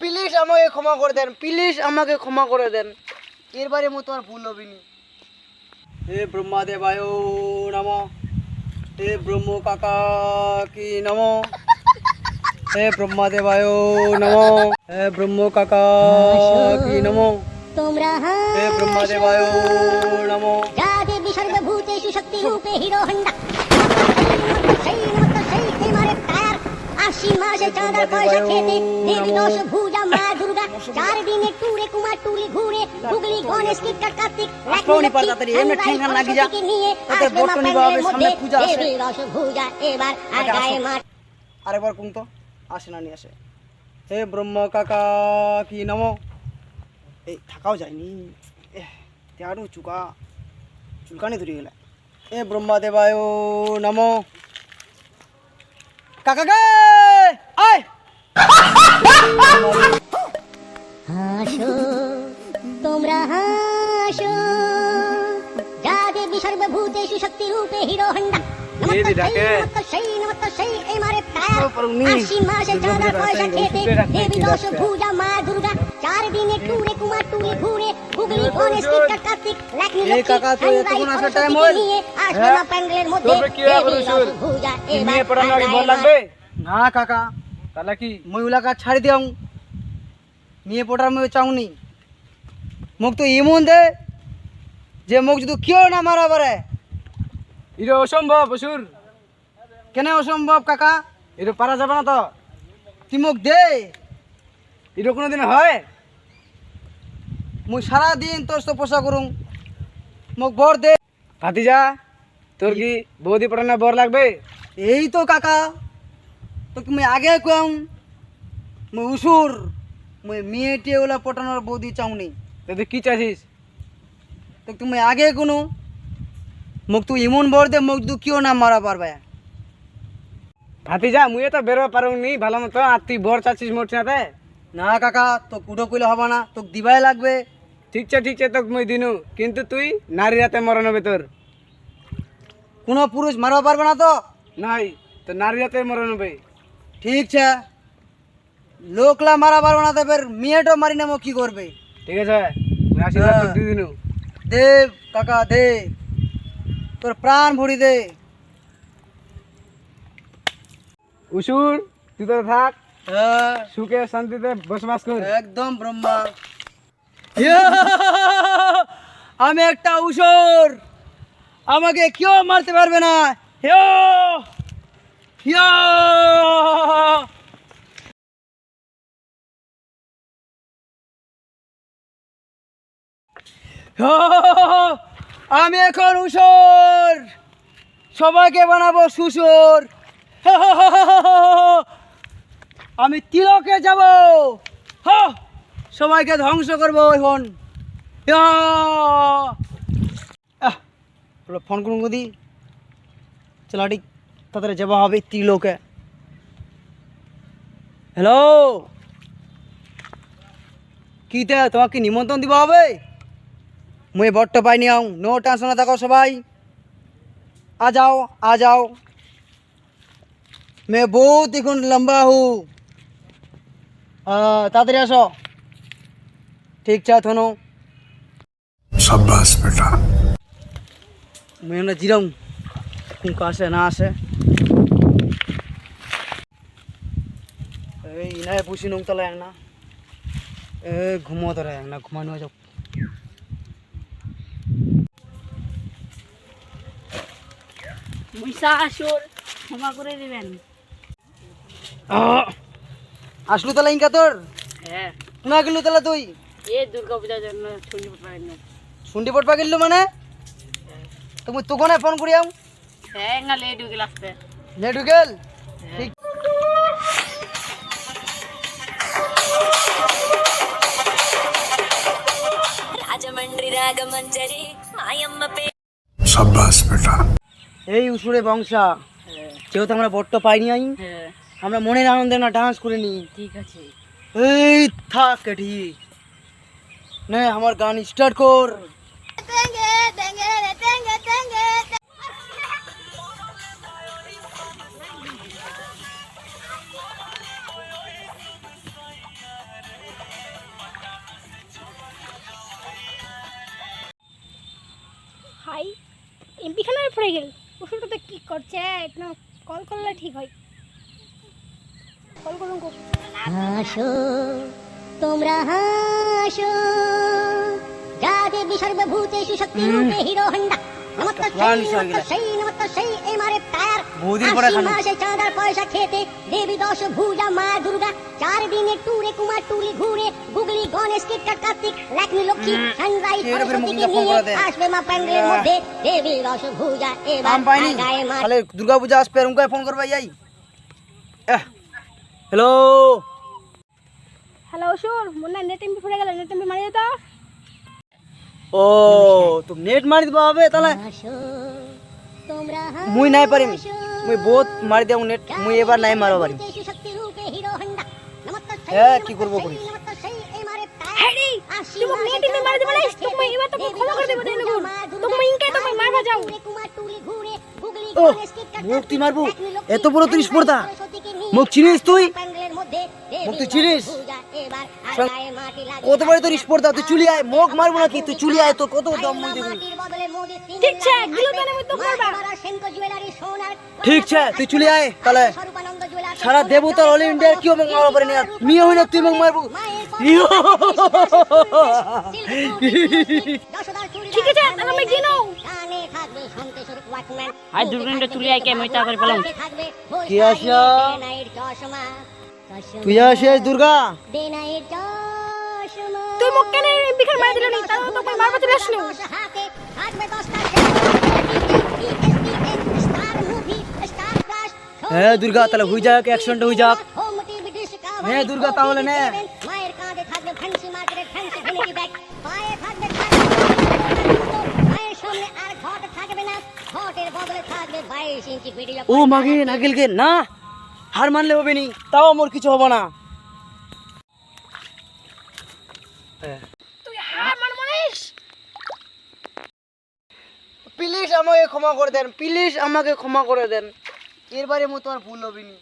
Please আমাকে ক্ষমা করে দেন, প্লিজ আমাকে ক্ষমা করে দেন, এরবারে মতো আর ভুল হবে না। হে ব্রহ্মাদেবায় নমঃ, হে ব্রহ্ম কাকা কি নমঃ, হে ব্রহ্মাদেবায় নমঃ, হে ব্রহ্ম কাকা কি নমঃ, তোমরা হে ব্রহ্মাদেবায় নমঃ। যা দেবী সর্বভূতেষু শক্তি রূপে হিরো হন্ডা সেই নমঃ সেই তোমারে টায়ার আশ্বিন মাসে চাঁদা পয়সা খেতে দেবী দশ ভুজা মা দুর্গা 4 দিনে টুরে কুমার টুলি ঘুরে হুগলি গণেশ কিটকাট কার্তিক লাকড়ি পাতাতারি এমনি ঠেঙ্গান লাগি যা তোদের বটনি বাবা সামনে পূজা আসে দেবী দশ ভুজা এবার আগায় মাঠ আরেকবার কুম তো আসে না নি আসে। হে ব্রহ্ম কাকা কি নমঃ। এই থাকাও যায়নি তেয়ারও চুলকানি ধরে গেলে। হে ব্রহ্মাদেবায় নমঃ। কাকা গে আয় হাসো তোমরা হাসো যা দেবী সর্বভূতেষু শক্তি রূপে হিরো হন্ডা সেই নমঃ সেই এমারে টায়ার আশ্বিন মাসে চাঁদা পয়সা খেতে দেবী দশ ভুজা মা দুর্গা 4 দিনে টুরে কুমার টুলি ঘুরে হুগলি গণেশ কিটকাট কার্তিক লাকড়ি কাকা তো এতক্ষণ আসার টাইম হল আসবে না প্যান্ডেলের মধ্যে দেবী দশ ভুজা এবার পড়ানো আগে বল লাগবে না কাকা তাহলে কি মই উলাকা ছাড়ি দিও নিয়ে পড়ার মই চাউনি মুখ তো এমন দে যে মুখ যদি কেউ না মারা পারে এটা অসম্ভব অসুর। কেন অসম্ভব কাকা? এটা পারা যাবে না তো। তুই মুখ দে, এটা কোনোদিন হয়? মুই সারাদিন তোর তপস্যা করুম, মুখ বর দে। ভাতিজা তোর কি বৌদি পটানো বর লাগবে? এই তো কাকা তোকে মুই আগে কম মুই উসুর মুই মেয়েটি ওলা পটানোর বৌদি চাউনি। তুই কি চাইছিস? তো তুমি আগে কোনো মুখ তুই এমন বর দে মুখ তু কেউ না মারা পারবে। ভাতিজা মুই তো বেরো পারুনি ভালো মতো আর তুই বর চাচ্ছিস মোট সাথে? না কাকা তো কুটো কইলে হবে না, তোকে দিবাই লাগবে। ঠিক আছে তোকে মুই দিনু, কিন্তু তুই নারী রাতে মরণ হবে তোর। কোনো পুরুষ মারবা পারবে না তো? নাই তো নারী রাতে মরণ হবে। ঠিক আছে লোকলা মারা পারবে না তো ফের মেয়েটা মারি নামো কি করবে? ঠিক আছে মুই আশীর্বাদ তোকে দিয়ে দিনু। দে কাকা দে, তোর প্রাণ ভরি দে। উসুর তুই তো থাক, সুখে শান্তিতে বসবাস কর। একদম ব্রহ্মা আমি একটা উসুর, আমাকে কেউ মারতে পারবে না। আমি এখন উসুর, সবাইকে বানাবো সুসুর। আমি তিলকে যাব, সবাইকে ধ্বংস করবো এখন। ফোন করুন দি চলাটি তাদের যাওয়া হবে তিলকে। হ্যালো কি তে তোমাকে নিমন্ত্রণ দিবা হবে? মুই বট্ট পাইনি আও, নো টেনশনে থাকো সবাই। आ जाओ मैं बहुत ही लंबा हूँ। तातरी आसो ठीक है थोनो शाबाश बेटा। मैं जिराऊँ कुंका आसे ना आसे इन्हें पूछी नूं तला ना घुमो तो रहे ना घुमानो जाओ। মুইসা আসর ক্ষমা করে দিবেন। আসলু তালা ইনকা তোর? হ্যাঁ না গেলু তালা তুই? এ দুর্গা পূজার জন্য শুন্ডি পটবা গেল। শুন্ডি পটবা গেলু মানে তুমি তো কোনে ফোন করিয়াও? হ্যাঁ না লেট হয়ে গেল আসতে। লেট হয়ে গেল ঠিক। రాజమండ్రి రాగమంజరి మాయమ్మ పే शाबाश बेटा। এই উসুরে বংশা যেহেতু আমরা বট্ট পাইনি আই, আমরা মনের আনন্দে না ডান্স করে নি। ঠিক আছে এই থাক ঠিক নে আমার গান স্টার্ট কর। এমপি খানায় পড়ে গেল ওষুধটা তো কি করছে একটু কল করলে ঠিক হয় কল করুন হাসো তোমরা হাসো যাদের সর্বভূতেষু শক্তি রূপে হিরো হন্ডা চাঁদার পয়সা খেতে দেবী দশ ভুজা মা দুর্গা 4 দিনে টুরে কুমার টুলি ঘুরে গুগলি গণেশ কিটকাট কার্তিক লক্ষ্মী লক্ষ্মী সানরাইজ সরস্বতীকে নিয়ে আসবে মা প্যান্ডেলের মধ্যে দেবী দশ ভুজা এবার গায়ে মা তাহলে দুর্গা পূজা আসবে উনকে ফোন করবে যাই হ্যালো হ্যালো শুন মনে নেট এমপি পড়ে গেল নেট এমপি মারি যেত ও তো নেট মারি দিবা হবে তাহলে হাসো তোমরা মুই নাই পারিম মুই বহুত মারি দেব নেট মুই এবার নাই মারো পারিম শক্তি রূপে হিরো হন্ডা নমস্কার হ্যাঁ কি করব করি হেডি তুমি নেট এমপি মারি দেবে না তুমি এবার তো ক্ষমা করে দেব দেন তুমি ইনকে তো মারবা যাও ও মুক্তি মারবো এত বড় 30 পড়তা মুখ চিনিস তুই মুখ তুই চিনিস কত বড় তোর স্পর্ধা তুই চুলি আয় মুখ মারবো নাকি তুই চুলি আয় তোর কত দম মুই দেবো ঠিক আছে গিলো কেন মত করবা ঠিক আছে তুই চুলি আয় তাহলে সারা দেবতার অল ইন্ডিয়ার কি মুখ মারবো পারে না মিয়া হই না তুই মুখ মারবো ঠিক আছে তাহলে আমি গিনো আজ দুর্গন্ধ তুলি আইকে মই তাড়াতাড়ি পেলাম কি আসা তুই আসিস দুর্গা তুই মুখ কেন এমপি খান মারি দিল নি তাও তো মারবা চলে আসলো হ্যাঁ দুর্গা তাহলে হই যাক অ্যাকশনটা হই যাক হ্যাঁ দুর্গা তাহলে নে মায়ের কাঁধে থাকবে ফ্যান্সি মার্কেটের ফ্যান্সি ভ্যানিটি ব্যাগ পায়ে থাকবে মায়ের সামনে আর ঘট থাকবে না ঘটের বদলে থাকবে 22 ইঞ্চি ভিডিও ও মাগে নাগেলকে না হার মানলে হবে নি তাও মোর কিছু হবে না তুই হার মানিস প্লিজ আমাকে ক্ষমা করে দেন প্লিজ আমাকে ক্ষমা করে দেন এরবারে মতো আর ভুল হবে নি